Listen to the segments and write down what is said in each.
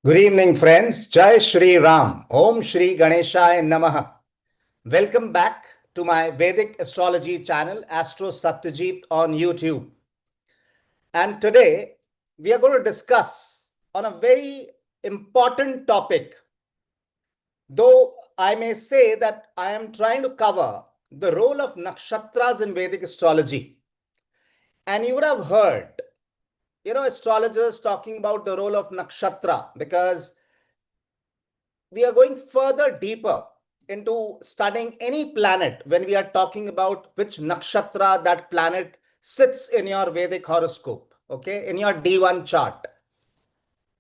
Good evening, friends. Jai Shri Ram. Om Shri Ganeshaya Namaha. Welcome back to my Vedic astrology channel, Astro Satyajit on YouTube. And today we are going to discuss on a very important topic. Though I may say that I am trying to cover the role of nakshatras in Vedic astrology. And you would have heard, astrologers talking about the role of nakshatra because we are going further deeper into studying any planet when we are talking about which nakshatra that planet sits in your Vedic horoscope, okay, in your D1 chart.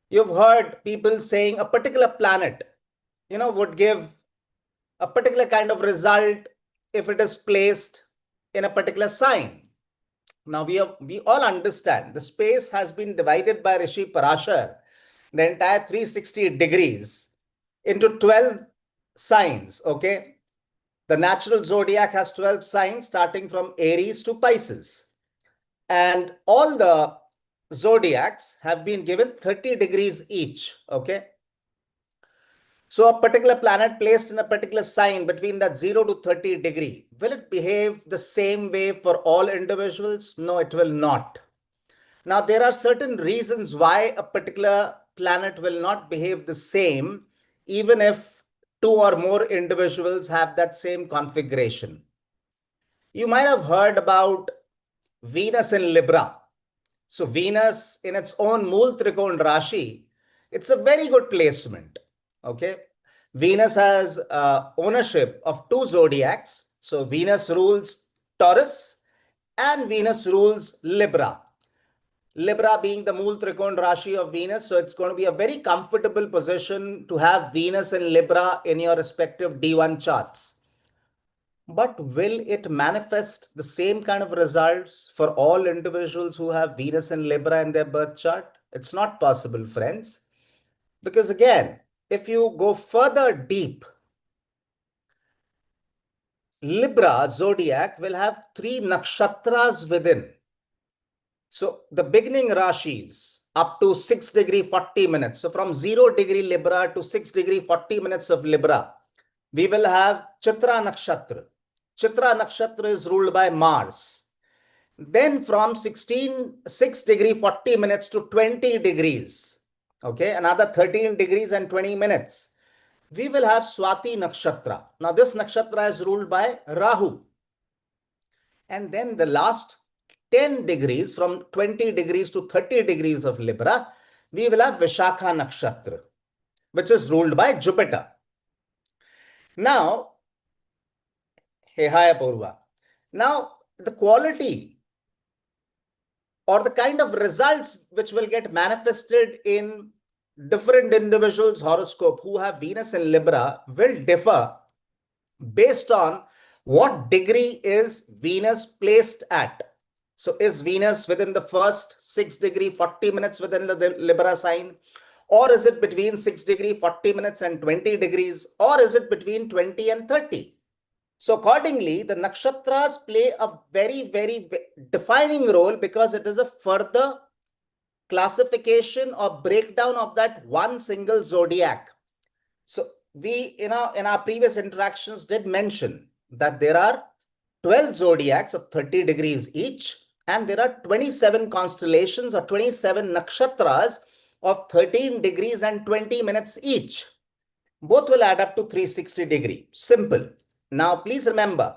You've heard people saying a particular planet, would give a particular kind of result if it is placed in a particular sign. Now we all understand the space has been divided by Rishi Parashar, the entire 360 degrees into 12 signs, okay? The natural zodiac has 12 signs starting from Aries to Pisces. And all the zodiacs have been given 30 degrees each, okay? So a particular planet placed in a particular sign between that 0 to 30 degree, will it behave the same way for all individuals? No, it will not. Now, there are certain reasons why a particular planet will not behave the same, even if two or more individuals have that same configuration. You might have heard about Venus in Libra. So, Venus in its own Mool Trikon Rashi, it's a very good placement. Okay. Venus has ownership of two zodiacs. So, Venus rules Taurus and Venus rules Libra. Libra being the Mool Trikon Rashi of Venus. So it's going to be a very comfortable position to have Venus and Libra in your respective D1 charts. But will it manifest the same kind of results for all individuals who have Venus and Libra in their birth chart? It's not possible, friends. Because again, if you go further deep, Libra zodiac will have 3 nakshatras within. So the beginning Rashis up to 6 degree 40 minutes. So from 0 degree Libra to 6 degree 40 minutes of Libra, we will have Chitra Nakshatra. Chitra Nakshatra is ruled by Mars. Then from 6 degree 40 minutes to 20 degrees, okay, another 13 degrees and 20 minutes, we will have Swati Nakshatra. Now this nakshatra is ruled by Rahu. And then the last 10 degrees, from 20 degrees to 30 degrees of Libra, we will have Vishakha Nakshatra, which is ruled by Jupiter. Now, hey, hi, Apurva. Now, the quality or the kind of results which will get manifested in different individuals' horoscope who have Venus in Libra will differ based on what degree is Venus placed at. So is Venus within the first 6 degree 40 minutes within the Libra sign? Or is it between 6 degree 40 minutes and 20 degrees? Or is it between 20 and 30? So accordingly, the nakshatras play a very, very defining role because it is a further classification or breakdown of that one single zodiac. So we, in our previous interactions, did mention that there are 12 zodiacs of 30 degrees each, and there are 27 constellations or 27 nakshatras of 13 degrees and 20 minutes each. Both will add up to 360 degree. Simple. Now, please remember,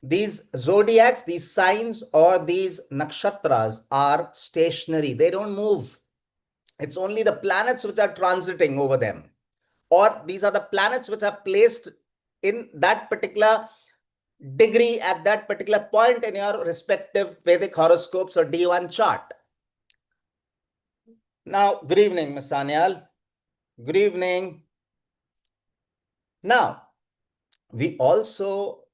these zodiacs, these signs or these nakshatras are stationary. They don't move. It's only the planets which are transiting over them. Or these are the planets which are placed in that particular degree at that particular point in your respective Vedic horoscopes or D1 chart. Now, good evening, Ms. Sanyal. Good evening. Now, we also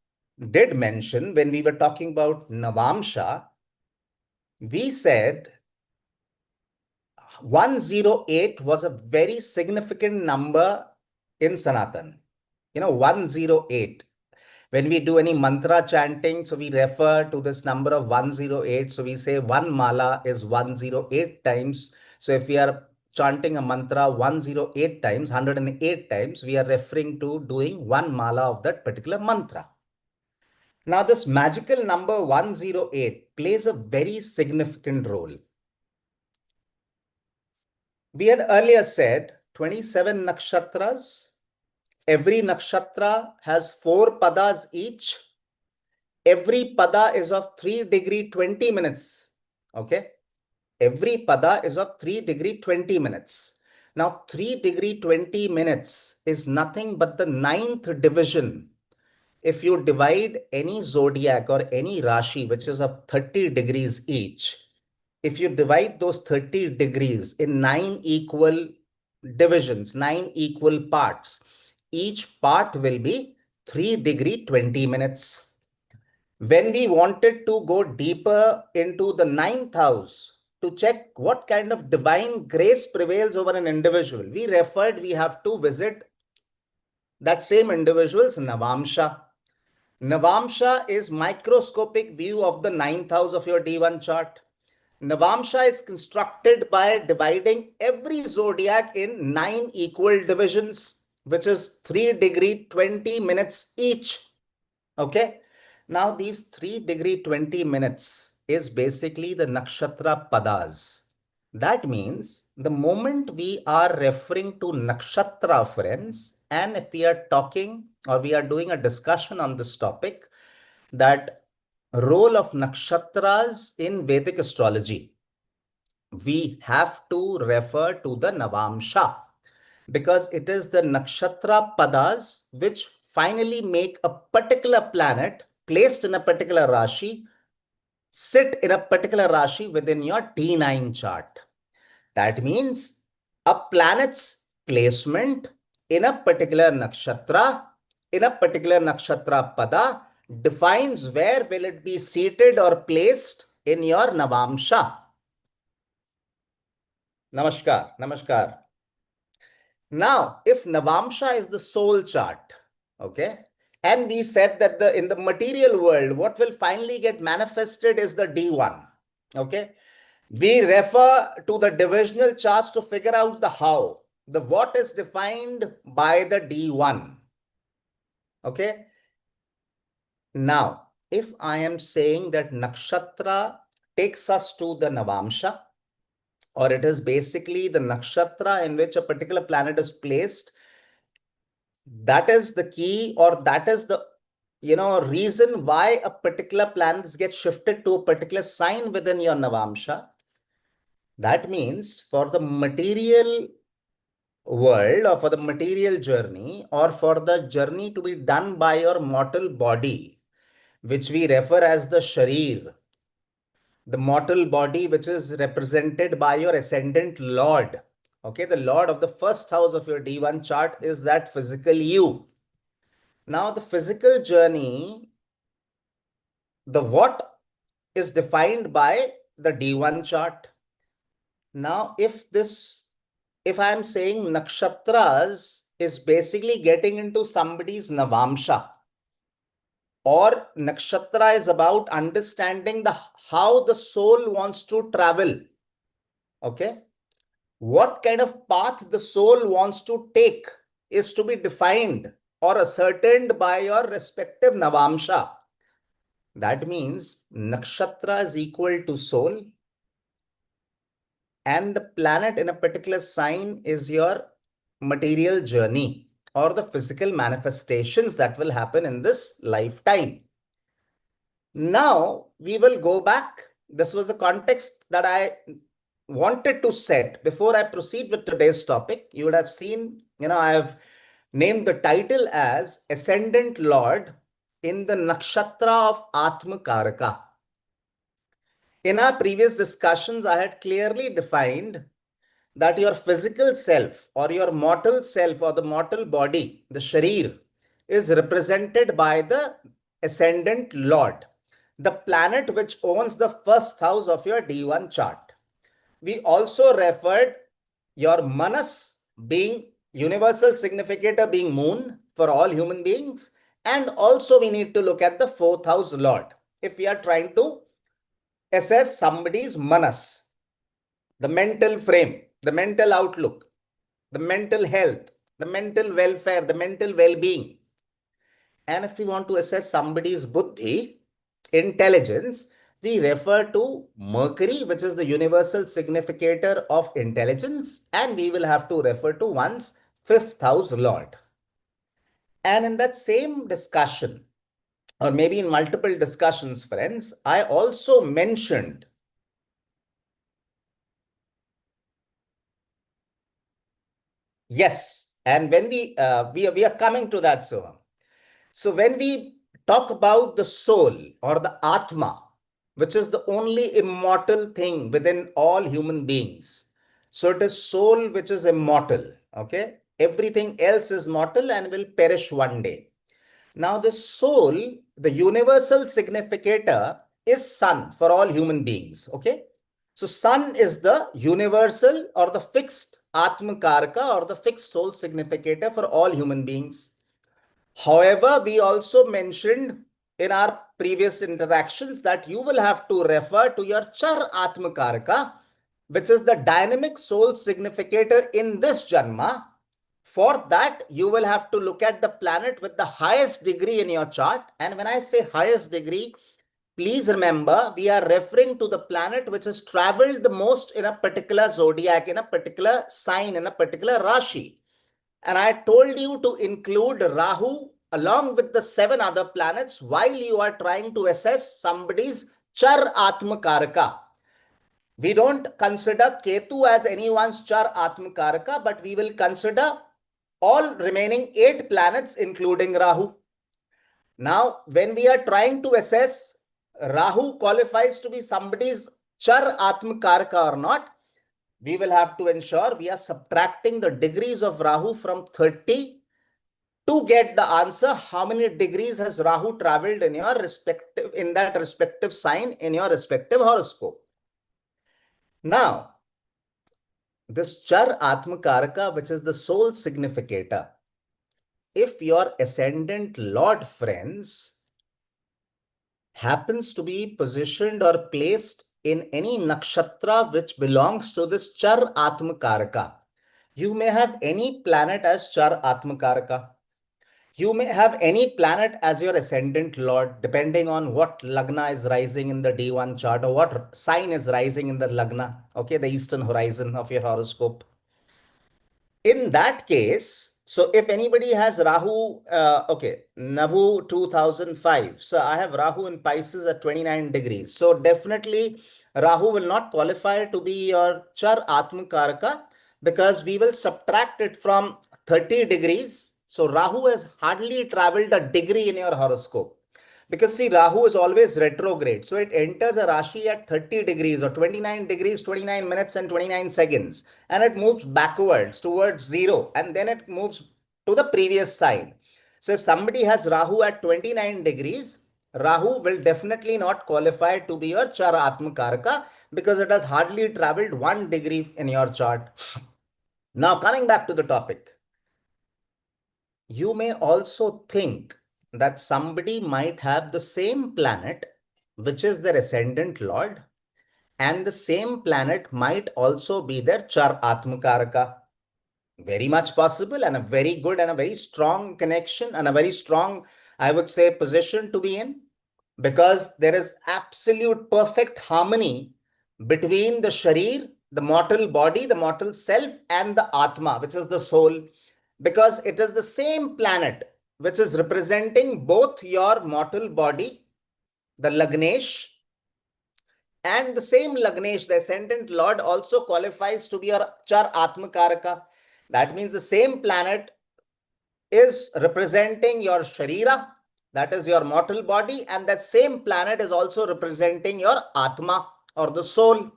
did mention when we were talking about Navamsha, we said 108 was a very significant number in Sanatan. 108. When we do any mantra chanting, so we refer to this number of 108. So we say one mala is 108 times. So if we are chanting a mantra 108 times, 108 times, we are referring to doing one mala of that particular mantra. Now, this magical number 108 plays a very significant role. We had earlier said 27 nakshatras. Every nakshatra has 4 padas each. Every pada is of 3 degree 20 minutes. Okay. Every pada is of 3 degree 20 minutes. Now, 3 degree 20 minutes is nothing but the 9th division. If you divide any zodiac or any Rashi, which is of 30 degrees each, if you divide those 30 degrees in 9 equal divisions, 9 equal parts, each part will be 3 degree 20 minutes. When we wanted to go deeper into the 9th house to check what kind of divine grace prevails over an individual, we have to visit that same individual's Navamsha. Navamsha is microscopic view of the 9th house of your D1 chart. Navamsha is constructed by dividing every zodiac in 9 equal divisions, which is 3 degree 20 minutes each. Okay. Now, these 3 degree 20 minutes is basically the nakshatra padas. That means the moment we are referring to nakshatra, friends, and if we are talking or we are doing a discussion on this topic, that role of nakshatras in Vedic astrology, we have to refer to the Navamsha, because it is the nakshatra padas which finally make a particular planet placed in a particular Rashi sit in a particular Rashi within your D9 chart. That means a planet's placement in a particular nakshatra, pada, defines where will it be seated or placed in your Navamsha. Namaskar, namaskar. Now, if Navamsha is the soul chart, okay, and we said that in the material world, what will finally get manifested is the D1, okay. We refer to the divisional charts to figure out the how. The what is defined by the D1. Okay. Now, if I am saying that nakshatra takes us to the Navamsha, or it is basically the nakshatra in which a particular planet is placed, that is the key, or that is the reason why a particular planet gets shifted to a particular sign within your Navamsha. That means for the material world, or for the material journey, or for the journey to be done by your mortal body, which we refer as the sharir, the mortal body which is represented by your ascendant lord. Okay, the lord of the first house of your D1 chart is that physical you. Now, the physical journey, the what is defined by the D1 chart. Now, if I am saying nakshatras is basically getting into somebody's Navamsha, or nakshatra is about understanding how the soul wants to travel. Okay. What kind of path the soul wants to take is to be defined or ascertained by your respective Navamsha. That means nakshatra is equal to soul, and the planet in a particular sign is your material journey or the physical manifestations that will happen in this lifetime. Now, we will go back. This was the context that I wanted to set before I proceed with today's topic. You would have seen, I have named the title as Ascendant Lord in the Nakshatra of Atma Karaka. In our previous discussions, I had clearly defined that your physical self or your mortal self or the mortal body, the sharir, is represented by the Ascendant Lord, the planet which owns the first house of your D1 chart. We also referred your manas being universal significator, being moon for all human beings. And also we need to look at the 4th house lord if we are trying to assess somebody's manas, the mental frame, the mental outlook, the mental health, the mental welfare, the mental well-being. And if we want to assess somebody's buddhi, intelligence, we refer to Mercury, which is the universal significator of intelligence, and we will have to refer to one's fifth house lord. And in that same discussion, or maybe in multiple discussions, friends, I also mentioned, yes, and when we are coming to that, so when we talk about the soul or the Atma, which is the only immortal thing within all human beings. So it is soul which is immortal. Okay. Everything else is mortal and will perish one day. Now, the soul, the universal significator is sun for all human beings. Okay. So sun is the universal or the fixed Atma Karaka or the fixed soul significator for all human beings. However, we also mentioned in our previous interactions that you will have to refer to your Char Atmakaraka, which is the dynamic soul significator in this Janma. For that, you will have to look at the planet with the highest degree in your chart. And when I say highest degree, please remember we are referring to the planet which has traveled the most in a particular zodiac, in a particular sign, in a particular Rashi. And I told you to include Rahu along with the 7 other planets while you are trying to assess somebody's Char Atmakaraka. We don't consider Ketu as anyone's Char Atmakaraka, but we will consider all remaining 8 planets, including Rahu. Now, when we are trying to assess Rahu qualifies to be somebody's Char Atmakaraka or not, we will have to ensure we are subtracting the degrees of Rahu from 30 to get the answer. How many degrees has Rahu traveled in your respective, in that respective sign in your respective horoscope? Now, this Char Atmakaraka, which is the soul significator, if your ascendant Lord, friends, happens to be positioned or placed in any nakshatra which belongs to this Char Atmakaraka, you may have any planet as Char Atmakaraka. You may have any planet as your ascendant lord, depending on what lagna is rising in the D1 chart or what sign is rising in the lagna, okay, the eastern horizon of your horoscope. In that case, so if anybody has Rahu, okay, Navu 2005. So I have Rahu in Pisces at 29 degrees. So definitely Rahu will not qualify to be your Char Atmakaraka because we will subtract it from 30 degrees. So Rahu has hardly traveled a degree in your horoscope. Because see, Rahu is always retrograde. So it enters a Rashi at 30 degrees or 29 degrees, 29 minutes and 29 seconds. And it moves backwards towards zero. And then it moves to the previous sign. So if somebody has Rahu at 29 degrees, Rahu will definitely not qualify to be your Chara Atmakaraka because it has hardly traveled 1 degree in your chart. Now coming back to the topic. You may also think that somebody might have the same planet, which is their ascendant lord, and the same planet might also be their Char Atmakaraka. Very much possible and a very good and a very strong connection and a very strong, I would say, position to be in because there is absolute perfect harmony between the Sharir, the mortal body, the mortal self, and the Atma, which is the soul, because it is the same planet which is representing both your mortal body, the Lagnesh, and the same Lagnesh, the ascendant lord, also qualifies to be your Char Atmakaraka. That means the same planet is representing your Sharira, that is your mortal body, and that same planet is also representing your Atma or the soul.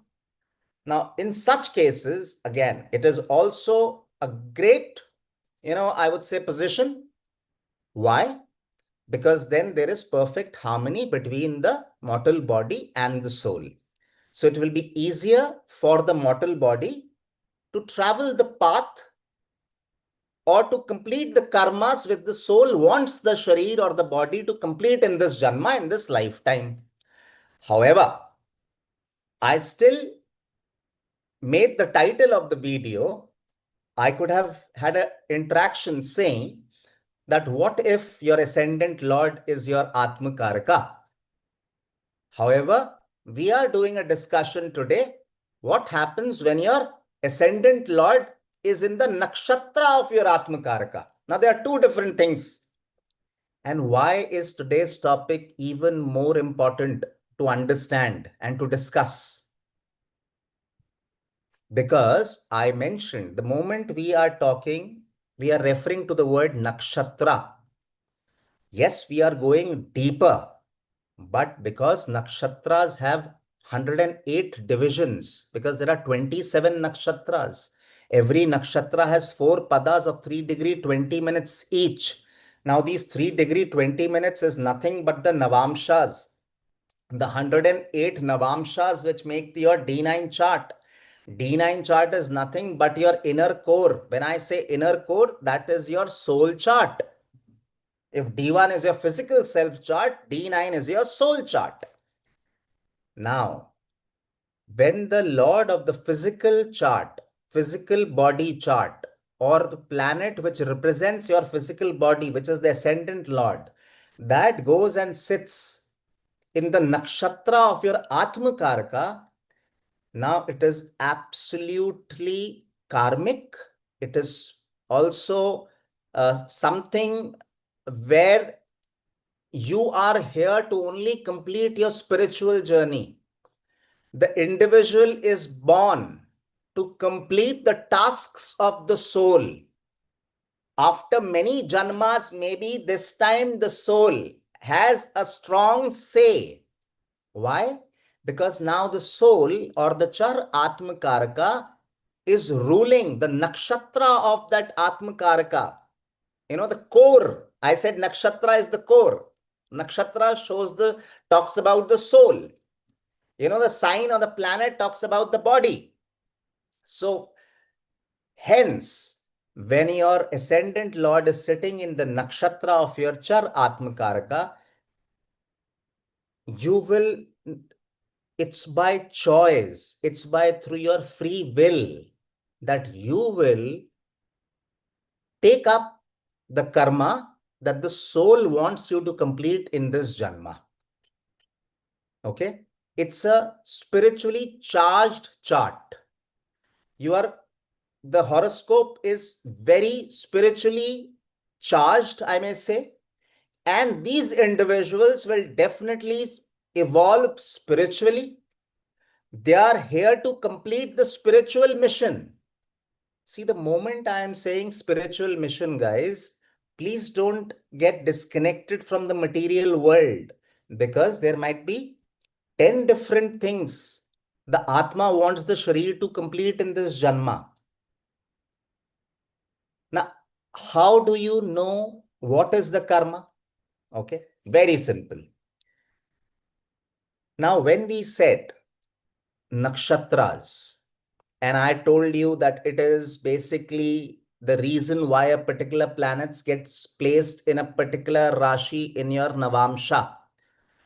Now, in such cases, again, it is also a great, I would say, position. Why? Because then there is perfect harmony between the mortal body and the soul. So it will be easier for the mortal body to travel the path or to complete the karmas which the soul wants the sharir or the body to complete in this janma, in this lifetime. However, I still made the title of the video, I could have had an interaction saying that what if your ascendant Lord is your Atmakaraka? However, we are doing a discussion today. What happens when your ascendant Lord is in the nakshatra of your Atmakaraka? Now, there are two different things. And why is today's topic even more important to understand and to discuss? Because I mentioned the moment we are talking, we are referring to the word nakshatra. Yes, we are going deeper, but because nakshatras have 108 divisions, because there are 27 nakshatras, every nakshatra has 4 padas of 3 degree 20 minutes each. Now, these 3 degree 20 minutes is nothing but the Navamshas, the 108 Navamshas which make your D9 chart. D9 chart is nothing but your inner core. When I say inner core, that is your soul chart. If D1 is your physical self chart, D9 is your soul chart. Now, when the Lord of the physical chart, physical body chart, or the planet which represents your physical body, which is the ascendant Lord, that goes and sits in the nakshatra of your Atmakaraka, now it is absolutely karmic. It is also something where you are here to only complete your spiritual journey. The individual is born to complete the tasks of the soul. After many janmas, maybe this time the soul has a strong say. Why? Because now the soul or the Char Atmakaraka is ruling the nakshatra of that Atmakaraka. The core. I said nakshatra is the core. Nakshatra talks about the soul. The sign of the planet talks about the body. So, hence, when your ascendant Lord is sitting in the nakshatra of your Char Atmakaraka, you will, it's by choice, it's by through your free will that you will take up the karma that the soul wants you to complete in this janma. Okay? It's a spiritually charged chart. The horoscope is very spiritually charged, I may say, and these individuals will definitely evolve spiritually. They are here to complete the spiritual mission. See, the moment I am saying spiritual mission, guys, please don't get disconnected from the material world, because there might be 10 different things the Atma wants the Sharir to complete in this Janma. Now, how do you know what is the karma? Okay, very simple. Now, when we said nakshatras, and I told you that it is basically the reason why a particular planet gets placed in a particular Rashi in your Navamsha.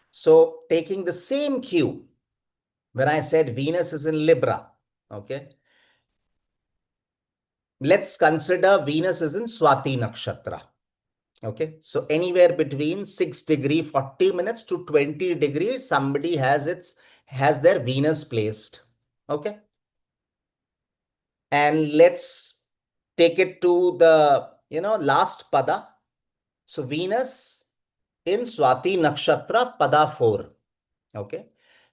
So, taking the same cue, when I said Venus is in Libra, okay, let's consider Venus is in Swati Nakshatra. Okay, so anywhere between 6 degree 40 minutes to 20 degrees, somebody has their Venus placed. Okay, and let's take it to the last pada. So Venus in Swati Nakshatra pada 4. Okay,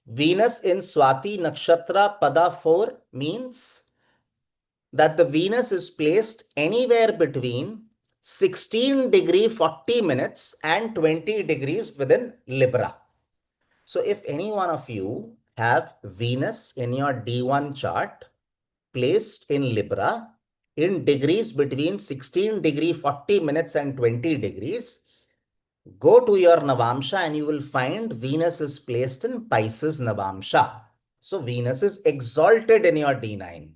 Venus in Swati Nakshatra pada 4 means that the Venus is placed anywhere between 16 degree 40 minutes and 20 degrees within Libra. So if any one of you have Venus in your D1 chart placed in Libra in degrees between 16 degree 40 minutes and 20 degrees, go to your Navamsha and you will find Venus is placed in Pisces Navamsha. So Venus is exalted in your D9.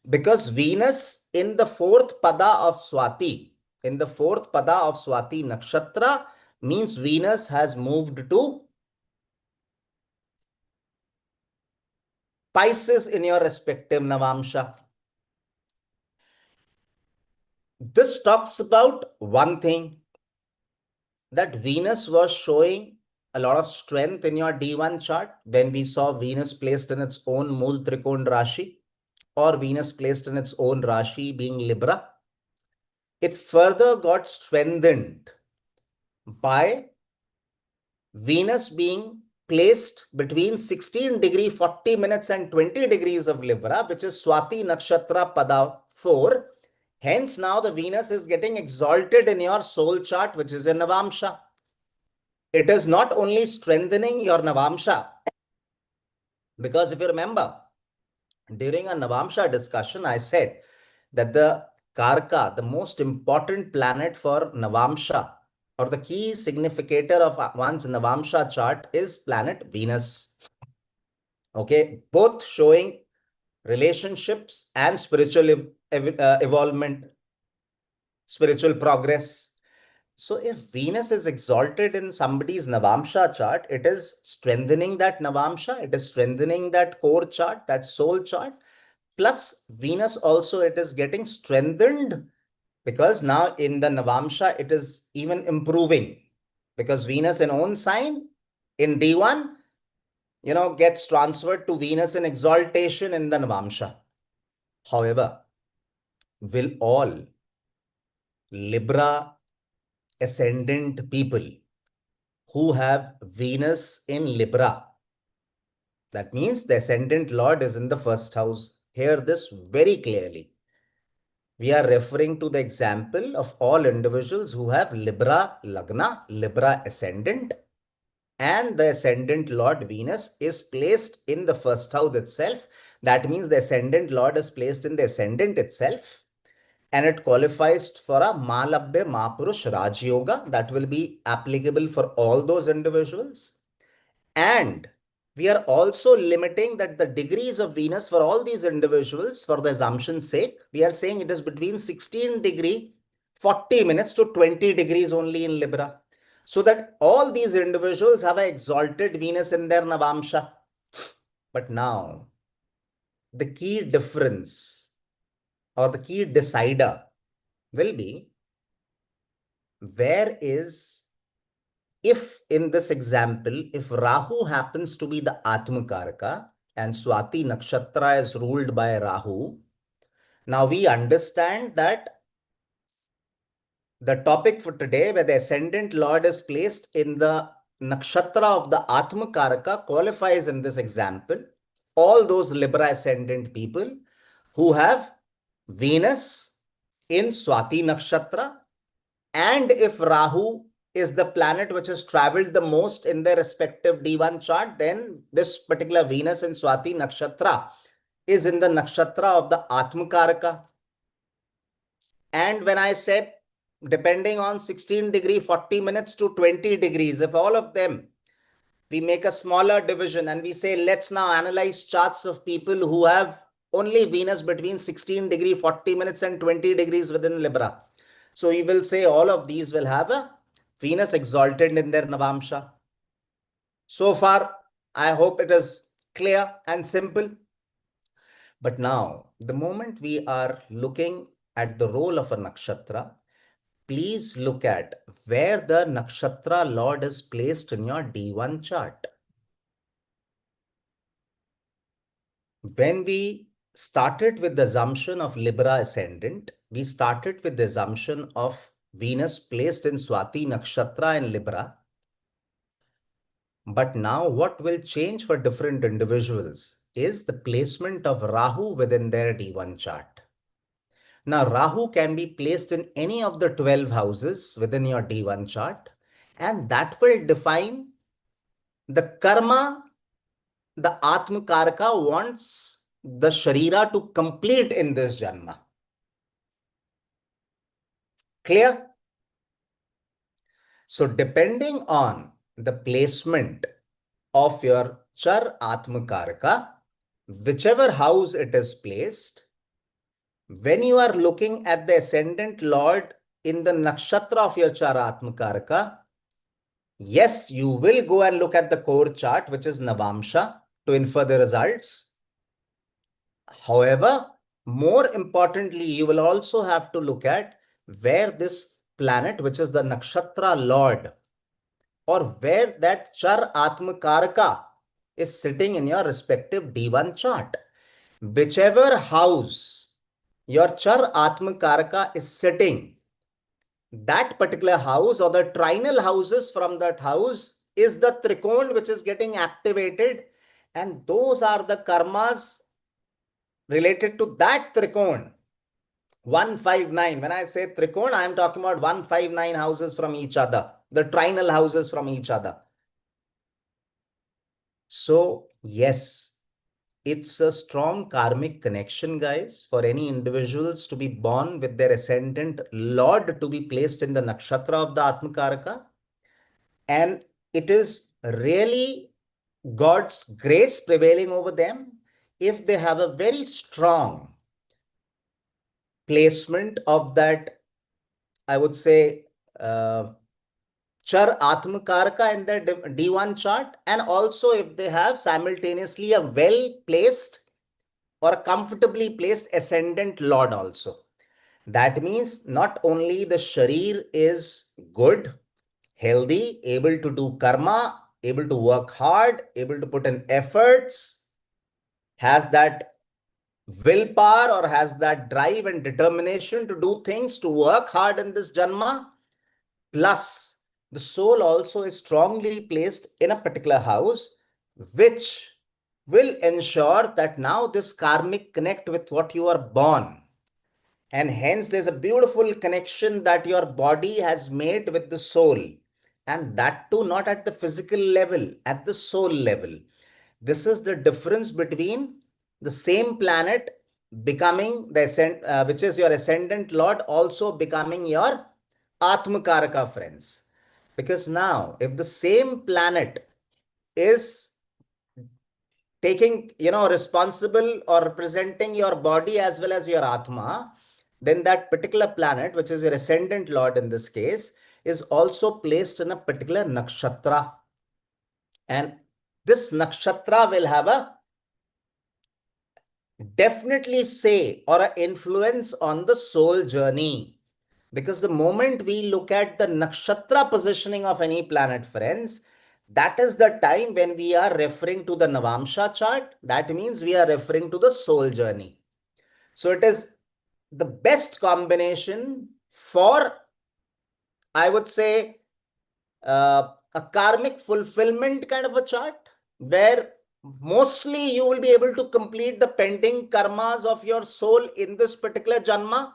Because Venus in the 4th pada of Swati, Nakshatra, means Venus has moved to Pisces in your respective Navamsha. This talks about one thing, that Venus was showing a lot of strength in your D1 chart when we saw Venus placed in its own Mool Trikon Rashi, or Venus placed in its own Rashi being Libra. It further got strengthened by Venus being placed between 16 degree 40 minutes and 20 degrees of Libra, which is Swati Nakshatra Pada 4. Hence, now the Venus is getting exalted in your soul chart, which is in Navamsha. It is not only strengthening your Navamsha, because if you remember, during a Navamsha discussion, I said that the Karka, the most important planet for Navamsha, or the key significator of one's Navamsha chart, is planet Venus. Okay, both showing relationships and spiritual evolvement, spiritual progress. So if Venus is exalted in somebody's Navamsha chart, it is strengthening that Navamsha, it is strengthening that core chart, that soul chart. Plus Venus also, it is getting strengthened because now in the Navamsha, it is even improving, because Venus in own sign in D1, gets transferred to Venus in exaltation in the Navamsha. However, will all Libra ascendant people who have Venus in Libra, that means the ascendant lord is in the first house. Hear this very clearly. We are referring to the example of all individuals who have Libra Lagna, Libra ascendant, and the ascendant lord Venus is placed in the first house itself. That means the ascendant lord is placed in the ascendant itself, and it qualifies for a Malabhya Mahapurush Raj Yoga that will be applicable for all those individuals. And we are also limiting that the degrees of Venus for all these individuals, for the assumption's sake, we are saying it is between 16 degree 40 minutes to 20 degrees only in Libra, so that all these individuals have an exalted Venus in their Navamsha. But now, the key difference or the key decider will be, where is, if in this example, if Rahu happens to be the Atmakaraka and Swati Nakshatra is ruled by Rahu, now we understand that the topic for today, where the ascendant lord is placed in the Nakshatra of the Atmakaraka, qualifies in this example all those Libra ascendant people who have Venus in Swati Nakshatra, and if Rahu is the planet which has traveled the most in their respective D1 chart, then this particular Venus in Swati Nakshatra is in the Nakshatra of the Atmakaraka. And when I said, depending on 16 degree 40 minutes to 20 degrees, if all of them, we make a smaller division and we say, let's now analyze charts of people who have only Venus between 16 degree 40 minutes and 20 degrees within Libra. So we will say all of these will have a Venus exalted in their Navamsha. So far, I hope it is clear and simple. But now, the moment we are looking at the role of a nakshatra, please look at where the nakshatra lord is placed in your D1 chart. When we started with the assumption of Libra ascendant, we started with the assumption of Venus placed in Swati Nakshatra in Libra. But now what will change for different individuals is the placement of Rahu within their D1 chart. Now, Rahu can be placed in any of the 12 houses within your D1 chart, and that will define the karma the Atmakaraka wants the Sharira to complete in this Janma. Clear? So, depending on the placement of your Char Atmakaraka, whichever house it is placed, when you are looking at the ascendant lord in the nakshatra of your Char Atmakaraka, yes, you will go and look at the core chart, which is Navamsha, to infer the results. However, more importantly, you will also have to look at where this planet, which is the Nakshatra Lord, or where that Char Atmakaraka is sitting in your respective D1 chart. Whichever house your Char Atmakaraka is sitting, that particular house or the trinal houses from that house is the trikon which is getting activated, and those are the karmas related to that trikon. 159. When I say trikon, I am talking about 159 houses from each other, the trinal houses from each other. So, yes, it's a strong karmic connection, guys, for any individuals to be born with their ascendant Lord to be placed in the nakshatra of the Atmakaraka. And it is really God's grace prevailing over them if they have a very strong placement of that, I would say, Char Atmakaraka in their D1 chart, and also if they have simultaneously a well placed or a comfortably placed ascendant Lord also. That means not only the Sharir is good, healthy, able to do karma, able to work hard, able to put in efforts, has that willpower or has that drive and determination to do things, to work hard in this Janma. Plus, the soul also is strongly placed in a particular house, which will ensure that now this karmic connect with what you are born. And hence, there's a beautiful connection that your body has made with the soul. And that too, not at the physical level, at the soul level. This is the difference between the same planet becoming which is your ascendant Lord, also becoming your Atmakaraka, friends. Because now, if the same planet is taking, responsible or representing your body as well as your Atma, then that particular planet, which is your ascendant Lord in this case, is also placed in a particular nakshatra. And this nakshatra will have a definitely say or an influence on the soul journey. Because the moment we look at the nakshatra positioning of any planet, friends, that is the time when we are referring to the Navamsha chart. That means we are referring to the soul journey. So it is the best combination for, I would say, a karmic fulfillment kind of a chart, where mostly you will be able to complete the pending karmas of your soul in this particular janma,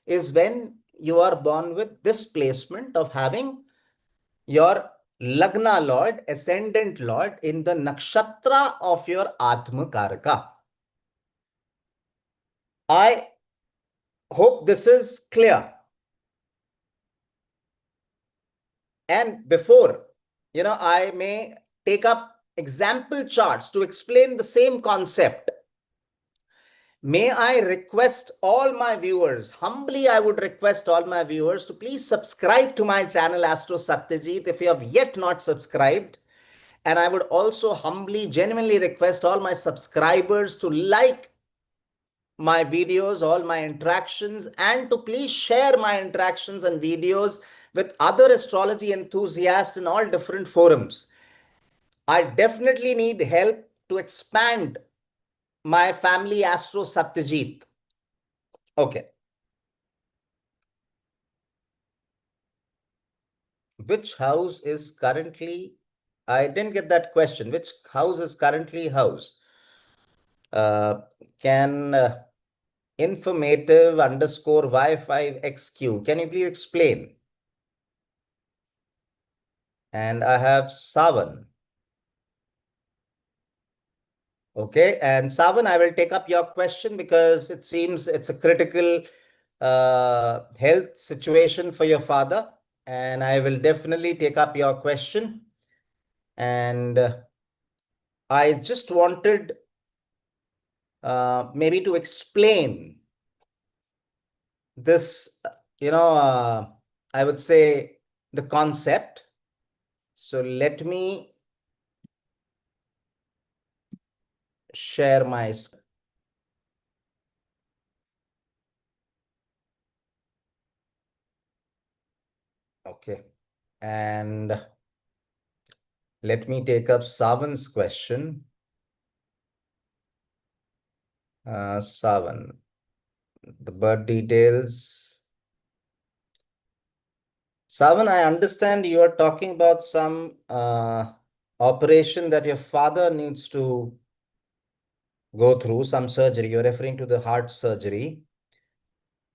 is when you are born with this placement of having your Lagna Lord, ascendant Lord, in the nakshatra of your Atma Karaka. I hope this is clear. And before, I may take up example charts to explain the same concept, may I request all my viewers, humbly I would request all my viewers to please subscribe to my channel Astro Satyajit if you have yet not subscribed. And I would also humbly, genuinely request all my subscribers to like my videos, all my interactions, and to please share my interactions and videos with other astrology enthusiasts in all different forums. I definitely need help to expand my family Astro Satyajit. Okay. Which house is currently, I didn't get that question. Which house is currently house? Uh, can informative underscore Y5XQ. Can you please explain? And I have Savan. Okay. And Savan, I will take up your question because it seems it's a critical health situation for your father. And I will definitely take up your question. And I just wanted maybe to explain this, I would say the concept. So let me share my screen. Okay. And let me take up Savan's question. Savan, the birth details. Savan, I understand you are talking about some operation that your father needs to go through, some surgery. You're referring to the heart surgery.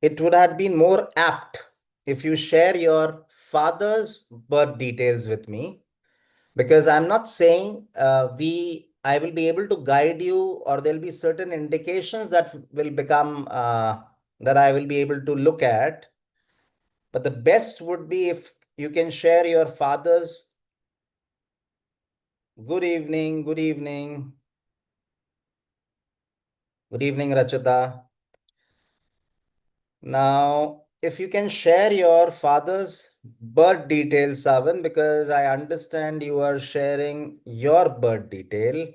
It would have been more apt if you share your father's birth details with me, because I'm not saying I will be able to guide you, or there'll be certain indications that will become that I will be able to look at. But the best would be if you can share your father's. Good evening, good evening, good evening, Rachita. Now, if you can share your father's birth details, Savan, because I understand you are sharing your birth detail,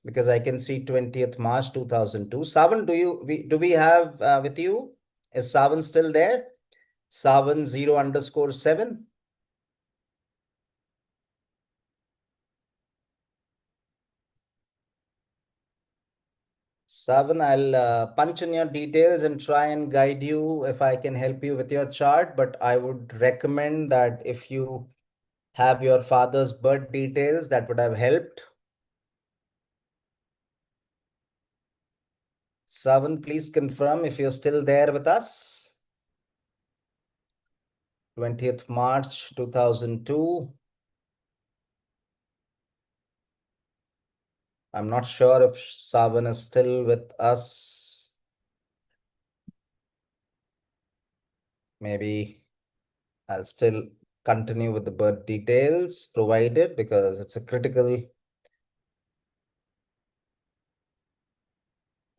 because I can see 20th March 2002. Savan, do we have with you? Is Savan still there? Savan 0_7. Savan, I'll punch in your details and try and guide you if I can help you with your chart. But I would recommend that if you have your father's birth details, that would have helped. Savan, please confirm if you're still there with us. 20th March 2002. I'm not sure if Savan is still with us. Maybe I'll still continue with the birth details provided, because it's a critical.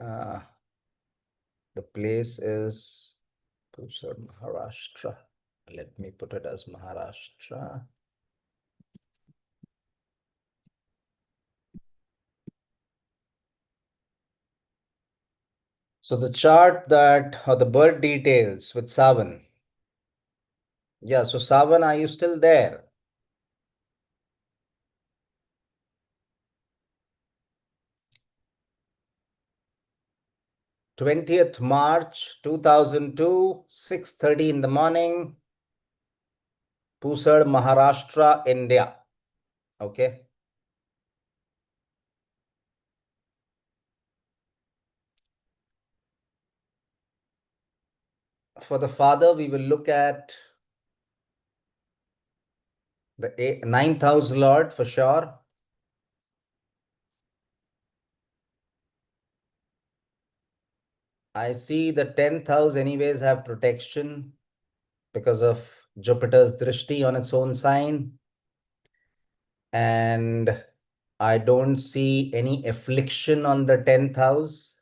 Uh, the place is Maharashtra. Let me put it as Maharashtra. So the chart that, or the birth details with Savan. Yeah, so Savan, are you still there? 20th March 2002, 6:30 in the morning, Pusad, Maharashtra, India. Okay. For the father, we will look at the ninth house lord for sure. I see the 10th house anyways have protection because of Jupiter's drishti on its own sign. And I don't see any affliction on the 10th house.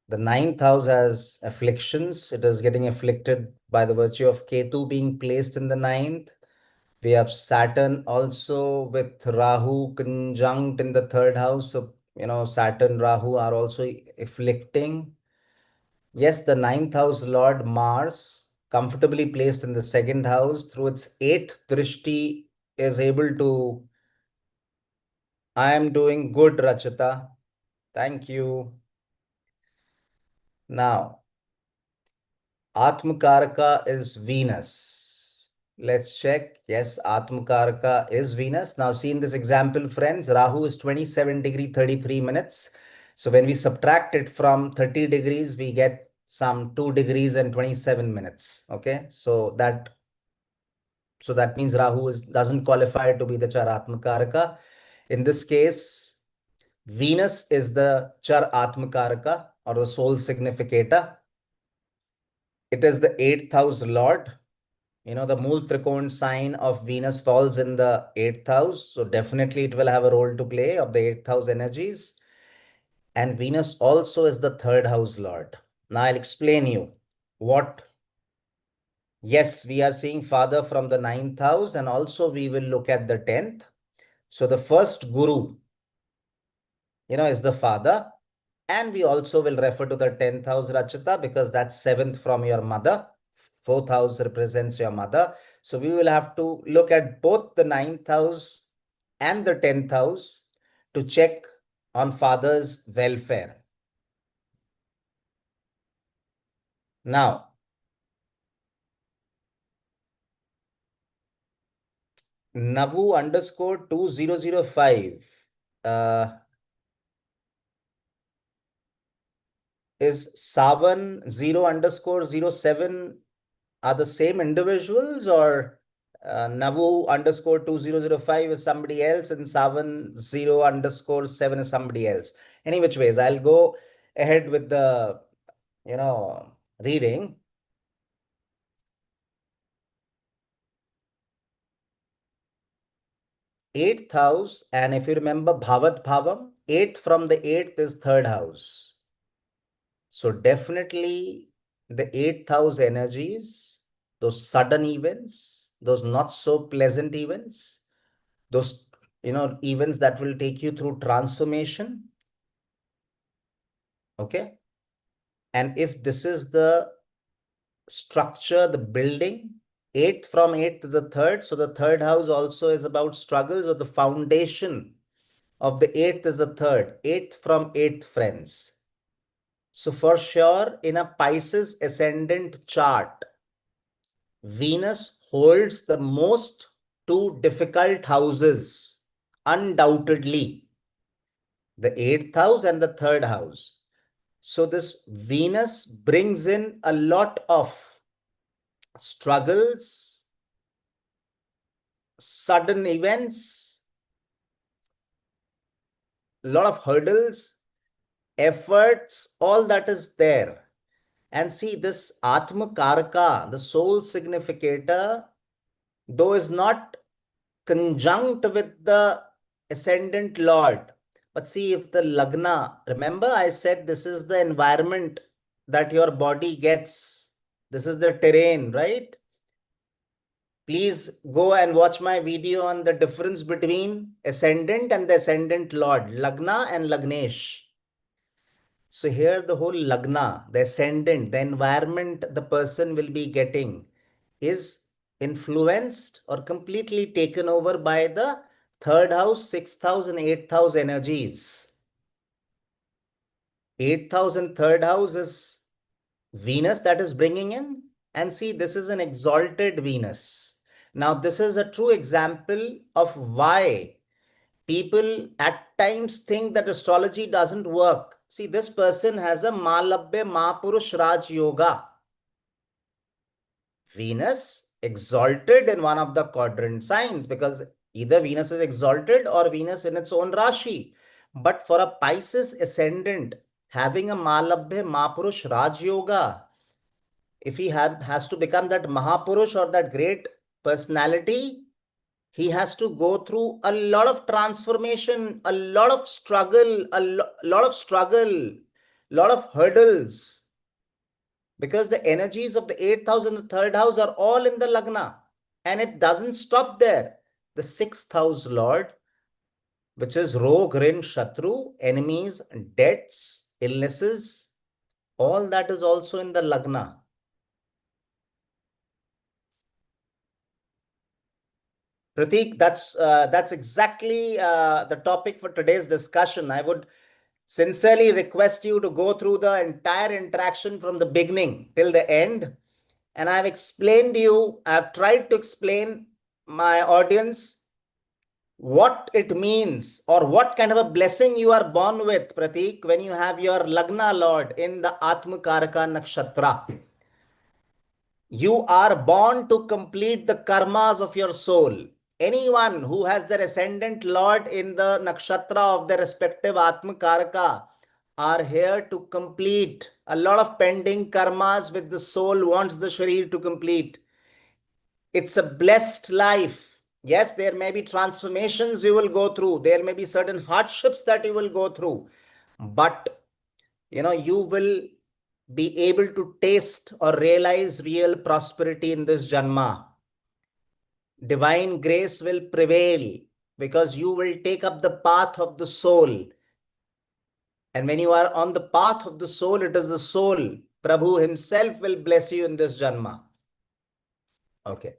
The ninth house has afflictions. It is getting afflicted by the virtue of Ketu being placed in the ninth. We have Saturn also with Rahu conjunct in the third house. So, Saturn, Rahu are also afflicting. Yes, the ninth house Lord Mars, comfortably placed in the second house through its eighth drishti, is able to. I am doing good, Rachita. Thank you. Now, Atmakaraka is Venus. Let's check. Yes, Atmakaraka is Venus. Now, see in this example, friends, Rahu is 27 degree 33 minutes. So when we subtract it from 30 degrees, we get some 2 degrees and 27 minutes. Okay, so that means Rahu doesn't qualify to be the Char Atmakaraka. In this case, Venus is the Char Atmakaraka, or the soul significator. It is the eighth house lord. The Mool Trikon sign of Venus falls in the eighth house. So definitely it will have a role to play of the eighth house energies. And Venus also is the third house lord. Now I'll explain you what. Yes, we are seeing father from the ninth house, and also we will look at the 10th. So the first guru, is the father. And we also will refer to the 10th house, Rachita, because that's seventh from your mother. Fourth house represents your mother. So we will have to look at both the ninth house and the 10th house to check on father's welfare. Now, Navu underscore 2005 is Savan 0 underscore 07 are the same individuals, or Navu underscore 2005 is somebody else and Savan 0 underscore 7 is somebody else? Any which ways, I'll go ahead with the, reading. Eighth house, and if you remember Bhavat Bhavam, eighth from the eighth is third house. So definitely the eighth house energies, those sudden events, those not so pleasant events, those events that will take you through transformation. Okay. And if this is the structure, the building, eighth from eighth to the third, so the third house also is about struggles, or the foundation of the eighth is the third, eighth from eighth, friends. So for sure, in a Pisces ascendant chart, Venus holds the most two difficult houses, undoubtedly, the eighth house and the third house. So this Venus brings in a lot of struggles, sudden events, a lot of hurdles, efforts, all that is there. And see, this Atma Karaka, the soul significator, though is not conjunct with the ascendant lord. But see, if the Lagna, remember I said this is the environment that your body gets. This is the terrain, right? Please go and watch my video on the difference between ascendant and the ascendant lord, Lagna and Lagnesh. So here the whole Lagna, the ascendant, the environment the person will be getting is influenced or completely taken over by the third house, sixth house, and eighth house energies. Eighth house and third house is Venus that is bringing in. And see, this is an exalted Venus. Now, this is a true example of why people at times think that astrology doesn't work. See, this person has a Malabhya Mahapurush Raj Yoga. Venus exalted in one of the quadrant signs, because either Venus is exalted or Venus in its own Rashi. But for a Pisces ascendant having a Malabhya Mahapurush Raj Yoga, if he has to become that Mahapurush or that great personality, he has to go through a lot of transformation, a lot of struggle, lot of hurdles, because the energies of the eighth house and the third house are all in the Lagna. And it doesn't stop there. The sixth house lord, which is Rog, Rin, Shatru, enemies, debts, illnesses, all that is also in the Lagna. Pratik, that's exactly the topic for today's discussion. I would sincerely request you to go through the entire interaction from the beginning till the end. And I've explained to you, I've tried to explain my audience what it means or what kind of a blessing you are born with, Pratik, when you have your Lagna Lord in the Atma Karaka Nakshatra. You are born to complete the karmas of your soul. Anyone who has their ascendant Lord in the nakshatra of their respective Atma Karaka are here to complete a lot of pending karmas which the soul wants the Sharir to complete. It's a blessed life. Yes, there may be transformations you will go through. There may be certain hardships that you will go through. But, you will be able to taste or realize real prosperity in this Janma. Divine grace will prevail because you will take up the path of the soul. And when you are on the path of the soul, it is the soul. Prabhu himself will bless you in this Janma. Okay.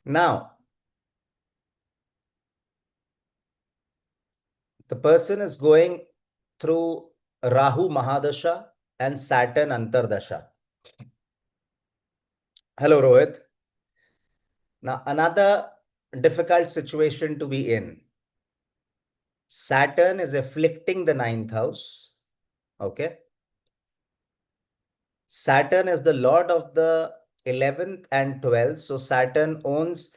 Now, the person is going through Rahu Mahadasha and Saturn Antardasha. Hello, Rohit. Now, another difficult situation to be in. Saturn is afflicting the ninth house. Okay. Saturn is the lord of the 11th and 12th. So Saturn owns,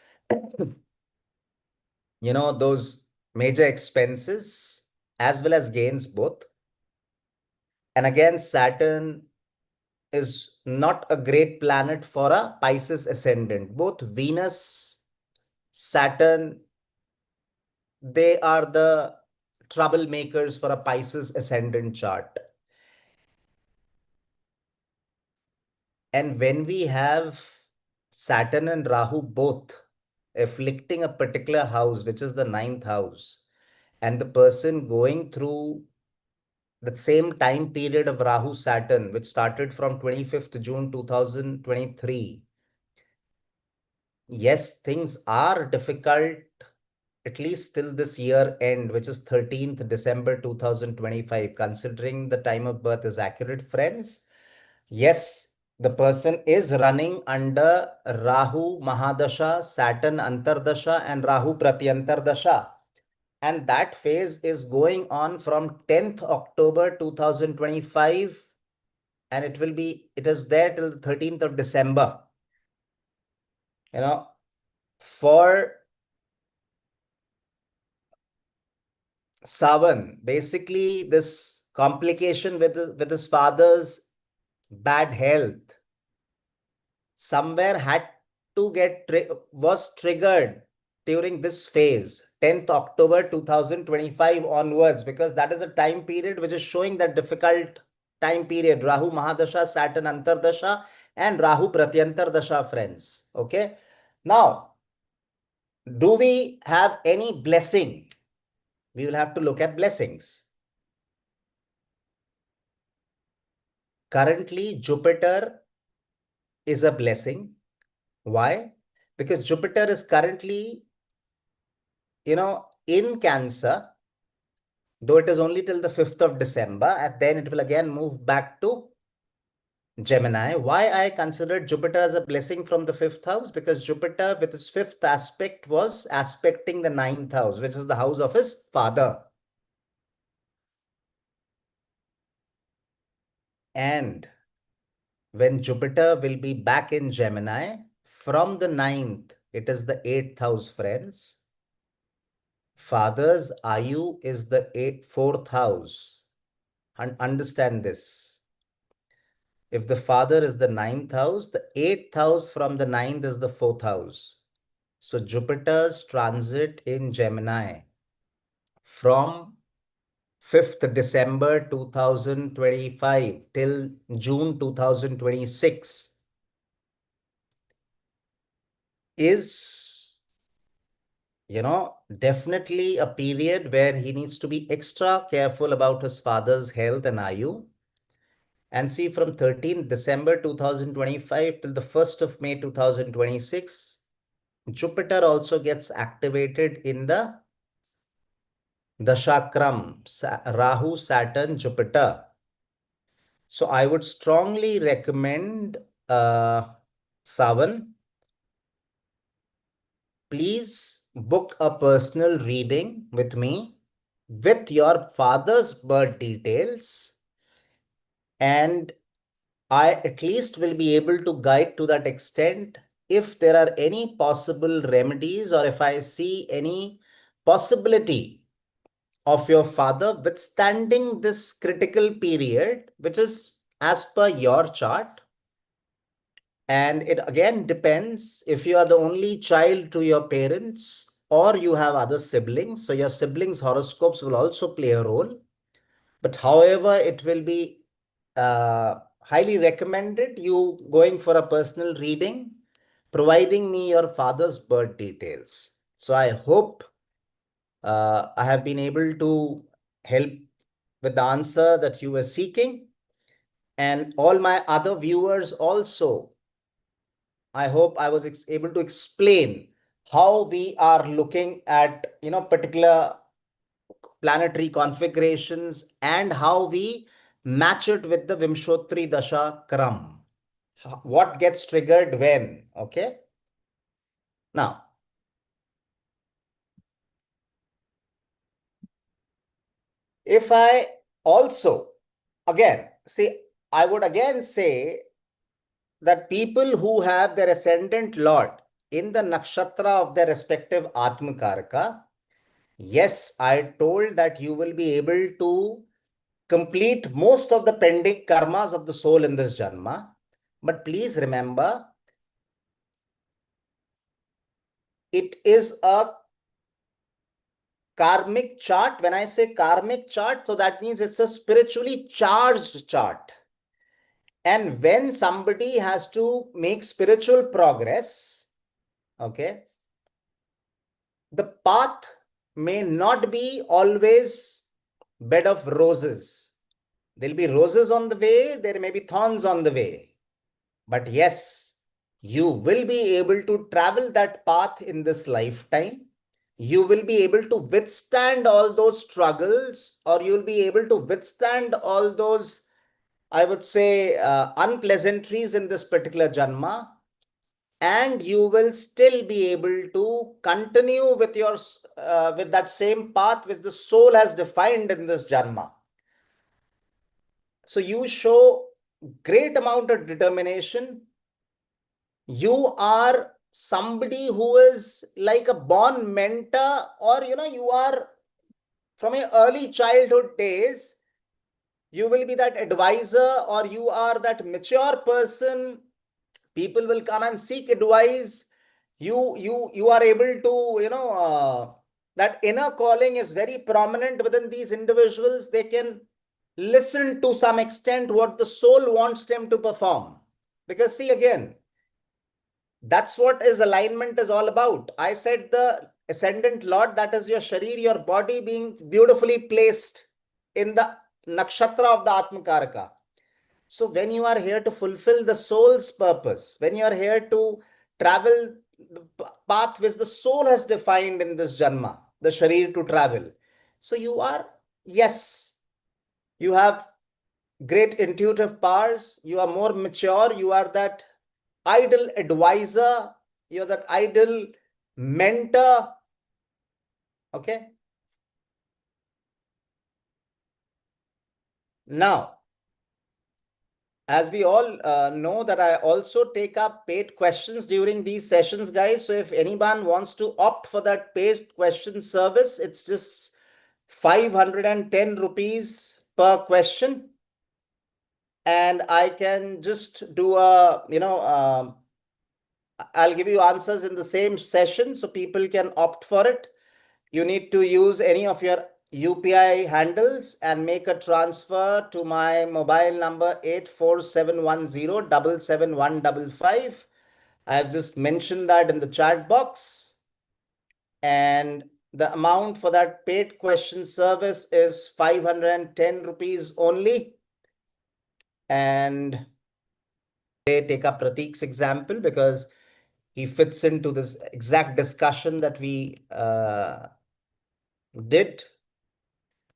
those major expenses as well as gains both. And again, Saturn is not a great planet for a Pisces ascendant. Both Venus, Saturn, they are the troublemakers for a Pisces ascendant chart. And when we have Saturn and Rahu both afflicting a particular house, which is the ninth house, and the person going through the same time period of Rahu Saturn, which started from 25th June 2023, yes, things are difficult at least till this year end, which is 13th December 2025, considering the time of birth is accurate, friends. Yes, the person is running under Rahu Mahadasha, Saturn Antardasha, and Rahu Pratyantardasha. And that phase is going on from 10th October 2025, and it is there till the 13th of December. For Savan, basically this complication with his father's bad health somewhere had to was triggered during this phase, 10th October 2025 onwards, because that is a time period which is showing that difficult time period, Rahu Mahadasha, Saturn Antardasha, and Rahu Pratyantardasha, friends. Okay. Now, do we have any blessing? We will have to look at blessings. Currently, Jupiter is a blessing. Why? Because Jupiter is currently, in Cancer, though it is only till the 5th of December, and then it will again move back to Gemini. Why I considered Jupiter as a blessing from the 5th house? Because Jupiter, with its 5th aspect, was aspecting the 9th house, which is the house of his father. And when Jupiter will be back in Gemini, from the 9th, it is the 8th house, friends. Father's Ayu is the 4th house. And understand this. If the father is the 9th house, the 8th house from the 9th is the 4th house. So Jupiter's transit in Gemini from 5th December 2025 till June 2026 is, definitely a period where he needs to be extra careful about his father's health and Ayu. And see, from 13th December 2025 till the 1st of May 2026, Jupiter also gets activated in the Dashakram, Rahu, Saturn, Jupiter. So I would strongly recommend, Savan, please book a personal reading with me with your father's birth details, and I at least will be able to guide to that extent if there are any possible remedies, or if I see any possibility of your father withstanding this critical period, which is as per your chart. And it again depends if you are the only child to your parents or you have other siblings. So your siblings' horoscopes will also play a role. But however, it will be highly recommended you going for a personal reading, providing me your father's birth details. So I hope I have been able to help with the answer that you were seeking. And all my other viewers also, I hope I was able to explain how we are looking at, particular planetary configurations and how we match it with the Vimshotri Dasha Kram. What gets triggered when? Okay. Now, if I also, again, see, I would again say that people who have their ascendant lord in the nakshatra of their respective Atmakaraka, yes, I told that you will be able to complete most of the pending karmas of the soul in this janma. But please remember, it is a karmic chart. When I say karmic chart, so that means it's a spiritually charged chart. And when somebody has to make spiritual progress, okay, the path may not be always bed of roses. There'll be roses on the way, there may be thorns on the way. But yes, you will be able to travel that path in this lifetime. You will be able to withstand all those struggles, or you'll be able to withstand all those, I would say, unpleasantries in this particular janma, and you will still be able to continue with your with that same path which the soul has defined in this janma. So you show great amount of determination. You are somebody who is like a born mentor, or you are from your early childhood days, you will be that advisor, or you are that mature person. People will come and seek advice. You are able to, that inner calling is very prominent within these individuals. They can listen to some extent what the soul wants them to perform. Because see, again, that's what is alignment is all about. I said the ascendant lord, that is your sharir, your body being beautifully placed in the nakshatra of the Atmakaraka. So when you are here to fulfill the soul's purpose, when you are here to travel the path which the soul has defined in this janma, the sharir to travel. So you are, yes, you have great intuitive powers. You are more mature. You are that ideal advisor. You're that ideal mentor. Okay. Now, as we all know that I also take up paid questions during these sessions, guys. So if anyone wants to opt for that paid question service, it's just 510 rupees per question. And I can just do a, I'll give you answers in the same session so people can opt for it. You need to use any of your UPI handles and make a transfer to my mobile number 84710 I have just mentioned that in the chat box. And the amount for that paid question service is 510 rupees only. And they take up Pratik's example because he fits into this exact discussion that we did.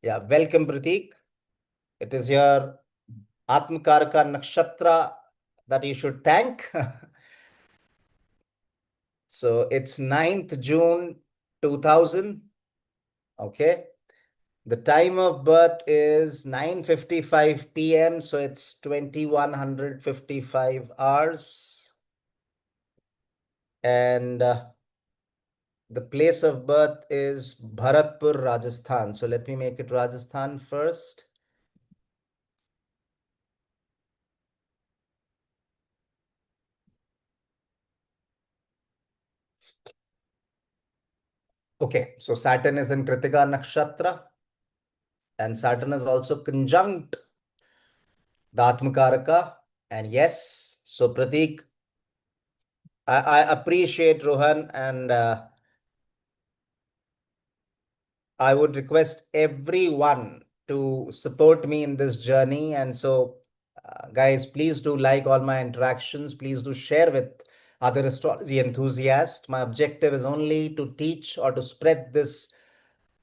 Yeah, welcome, Pratik. It is your Atmakaraka Nakshatra that you should thank. So it's 9th June 2000. Okay. The time of birth is 9:55 p.m. So it's 2155 hours. And the place of birth is Bharatpur, Rajasthan. So let me make it Rajasthan first. Okay, so Saturn is in Kritika Nakshatra, and Saturn is also conjunct the Atmakaraka. And yes, so Pratik, I appreciate Rohan, and I would request everyone to support me in this journey. And so, guys, please do like all my interactions. Please do share with other astrology enthusiasts. My objective is only to teach or to spread this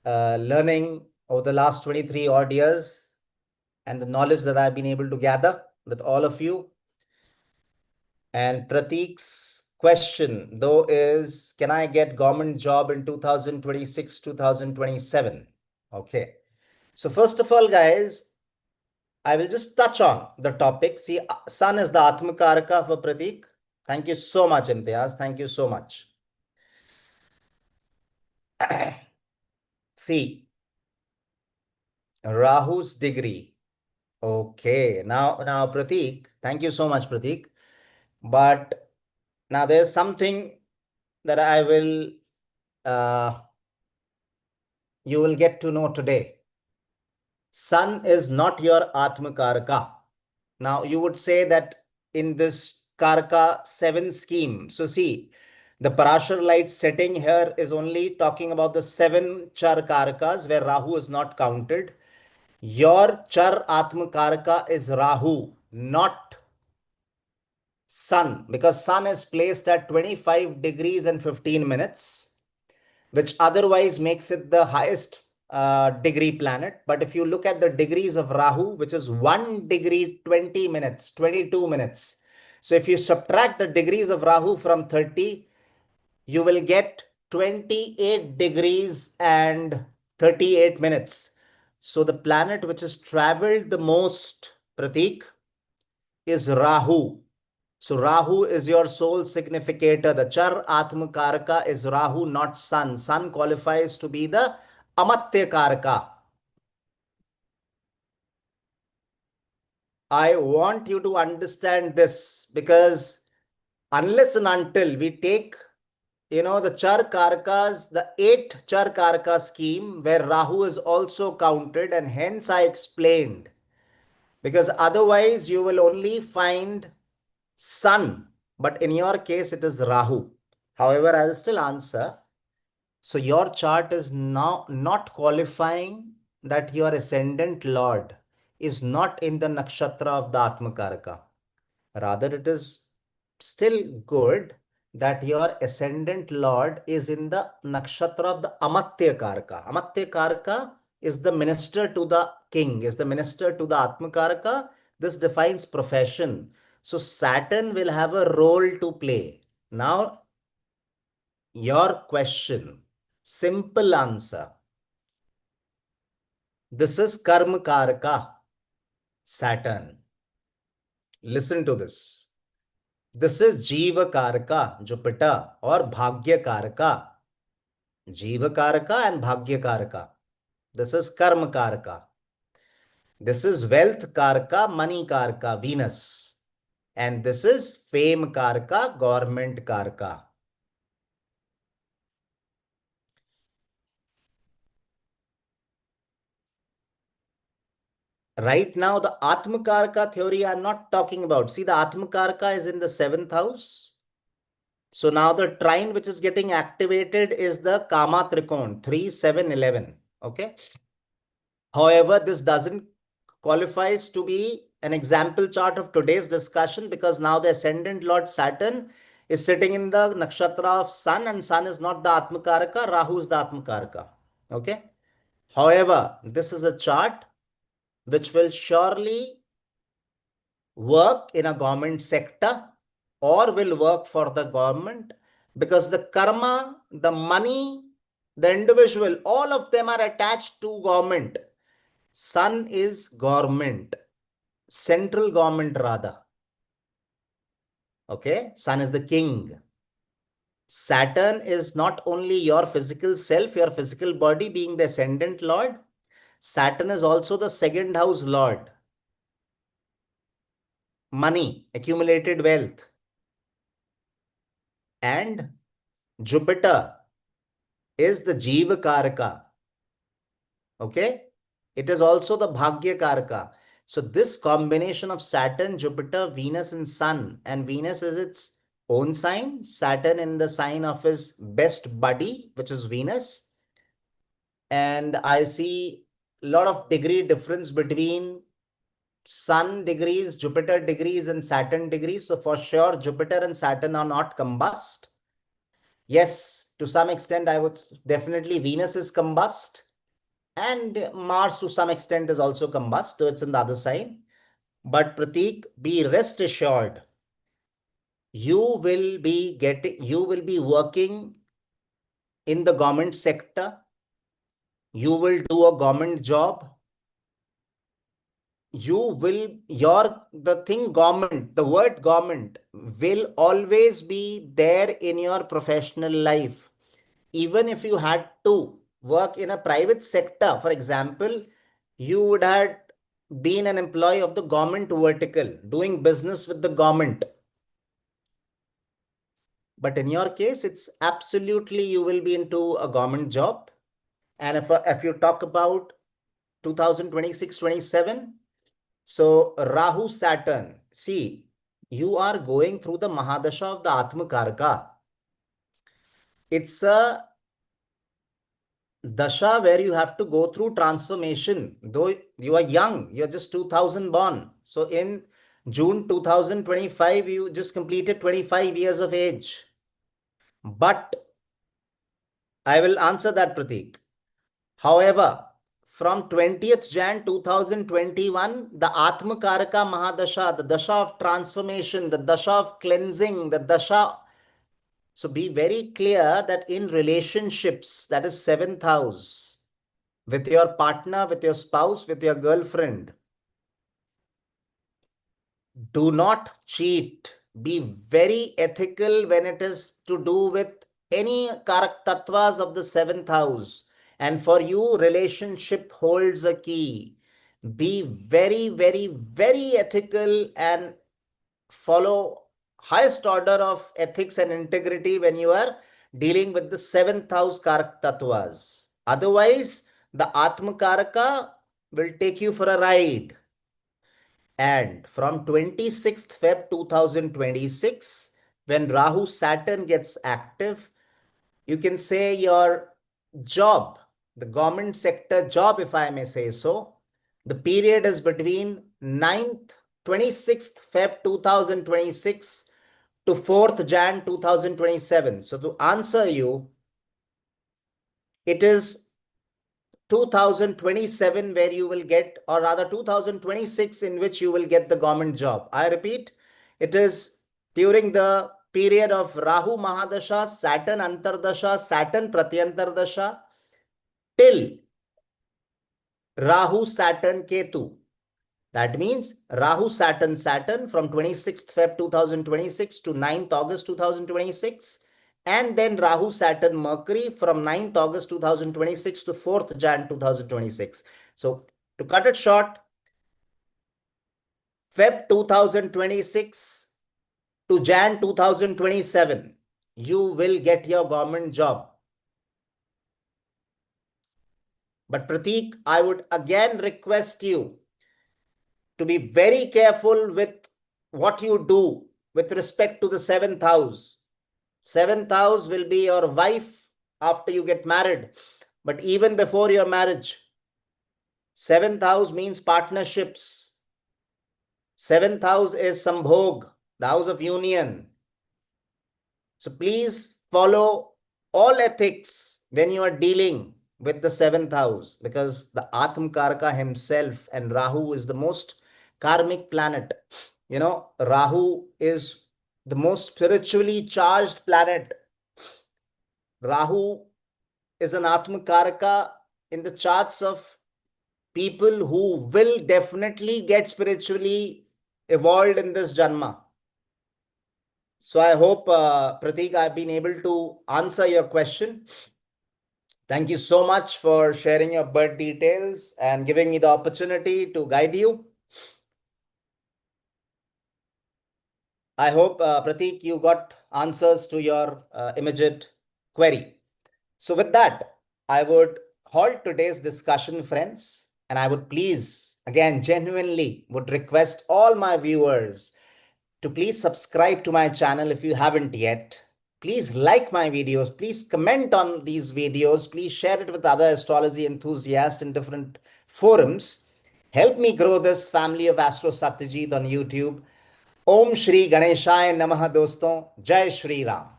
learning over the last 23 odd years and the knowledge that I've been able to gather with all of you. And Pratik's question, though, is can I get government job in 2026, 2027? Okay. So, first of all, guys, I will just touch on the topic. See, Sun is the Atmakaraka for Pratik. Thank you so much, Imtiaz. Thank you so much. See, Rahu's degree. Okay. Now, Pratik, thank you so much, Pratik. But now there's something that uh, you will get to know today. Sun is not your Atmakaraka. Now, you would say that in this Karaka 7 scheme, so see, the Parashar light setting here is only talking about the 7 Char Karakas where Rahu is not counted. Your Char Atmakaraka is Rahu, not Sun, because Sun is placed at 25 degrees and 15 minutes, which otherwise makes it the highest degree planet. But if you look at the degrees of Rahu, which is 1 degree 20 minutes, 22 minutes. So if you subtract the degrees of Rahu from 30, you will get 28 degrees and 38 minutes. So the planet which has traveled the most, Pratik, is Rahu. So Rahu is your soul significator. The Char Atmakaraka is Rahu, not Sun. Sun qualifies to be the Amatya Karaka. I want you to understand this because unless and until we take, the Char Karakas, the 8 Char Karaka scheme where Rahu is also counted, and hence I explained, because otherwise you will only find Sun, but in your case it is Rahu. However, I will still answer. So your chart is now not qualifying that your ascendant lord is not in the nakshatra of the Atmakaraka. Rather, it is still good that your ascendant lord is in the nakshatra of the Amatya Karaka. Amatya Karaka is the minister to the king, is the minister to the Atmakaraka. This defines profession. So Saturn will have a role to play. Now, your question, simple answer. This is Karma Karaka, Saturn. Listen to this. This is Jiva Karaka, Jupiter, or Bhagya Karaka. Jiva Karaka and Bhagya Karaka. This is Karma Karaka. This is Wealth Karaka, Money Karaka, Venus. And this is Fame Karaka, Government Karaka. Right now, the Atmakaraka theory I'm not talking about. See, the Atmakaraka is in the 7th house. So now the trine which is getting activated is the Kama Trikon, 3, 7, 11. Okay. However, this doesn't qualifies to be an example chart of today's discussion because now the ascendant Lord Saturn is sitting in the nakshatra of Sun, and Sun is not the Atmakaraka, Rahu is the Atmakaraka. Okay. However, this is a chart which will surely work in a government sector or will work for the government, because the karma, the money, the individual, all of them are attached to government. Sun is government, central government rather. Okay, Sun is the king. Saturn is not only your physical self, your physical body being the ascendant lord. Saturn is also the second house lord. Money, accumulated wealth. And Jupiter is the Jiva Karaka. Okay. It is also the Bhagya Karaka. So this combination of Saturn, Jupiter, Venus and Sun, and Venus is its own sign, Saturn in the sign of his best buddy, which is Venus. And I see a lot of degree difference between Sun degrees, Jupiter degrees, and Saturn degrees. So for sure, Jupiter and Saturn are not combust. Yes, to some extent, I would definitely Venus is combust, and Mars to some extent is also combust, so it's in the other side. But Pratik, be rest assured, you will be working in the government sector. You will do a government job. The word government will always be there in your professional life. Even if you had to work in a private sector, for example, you would have been an employee of the government vertical, doing business with the government. But in your case, it's absolutely you will be into a government job. And if you talk about 2026-27, so Rahu Saturn, see, you are going through the Mahadasha of the Atma Karka. It's a dasha where you have to go through transformation. Though you are young, you're just 2000 born. So in June 2025, you just completed 25 years of age. But I will answer that, Pratik. However, from 20th Jan 2021, the Atma Karaka Mahadasha, the Dasha of transformation, the Dasha of cleansing, the Dasha. So be very clear that in relationships, that is seventh house, with your partner, with your spouse, with your girlfriend, do not cheat. Be very ethical when it is to do with any karak tattvas of the seventh house. And for you, relationship holds a key. Be very, very, very ethical and follow highest order of ethics and integrity when you are dealing with the seventh house karak tattvas. Otherwise, the Atma Karaka will take you for a ride. And from 26th Feb 2026, when Rahu Saturn gets active, you can say your job, the government sector job, if I may say so, the period is between 9th, 26th Feb 2026 to 4th Jan 2027. So to answer you, it is 2027 where you will get, or rather 2026 in which you will get the government job. I repeat, it is during the period of Rahu Mahadasha, Saturn Antardasha, Saturn Pratyantardasha till Rahu Saturn Ketu. That means Rahu Saturn Saturn from 26th Feb 2026 to 9th August 2026, and then Rahu Saturn Mercury from 9th August 2026 to 4th Jan 2026. So to cut it short, Feb 2026 to Jan 2027, you will get your government job. But Pratik, I would again request you to be very careful with what you do with respect to the seventh house. Seventh house will be your wife after you get married, but even before your marriage. Seventh house means partnerships. Seventh house is Sambhog, the house of union. So please follow all ethics when you are dealing with the seventh house, because the Atma Karaka himself, and Rahu is the most karmic planet. Rahu is the most spiritually charged planet. Rahu is an Atma Karaka in the charts of people who will definitely get spiritually evolved in this Janma. So I hope, Pratik, I've been able to answer your question. Thank you so much for sharing your birth details and giving me the opportunity to guide you. I hope, Pratik, you got answers to your immediate query. So with that, I would halt today's discussion, friends, and I would please, again, genuinely would request all my viewers to please subscribe to my channel if you haven't yet. Please like my videos. Please comment on these videos. Please share it with other astrology enthusiasts in different forums. Help me grow this family of Astro Satyajit on YouTube. Om Shri Ganeshaya Namaha दोस्तों, जय श्री राम।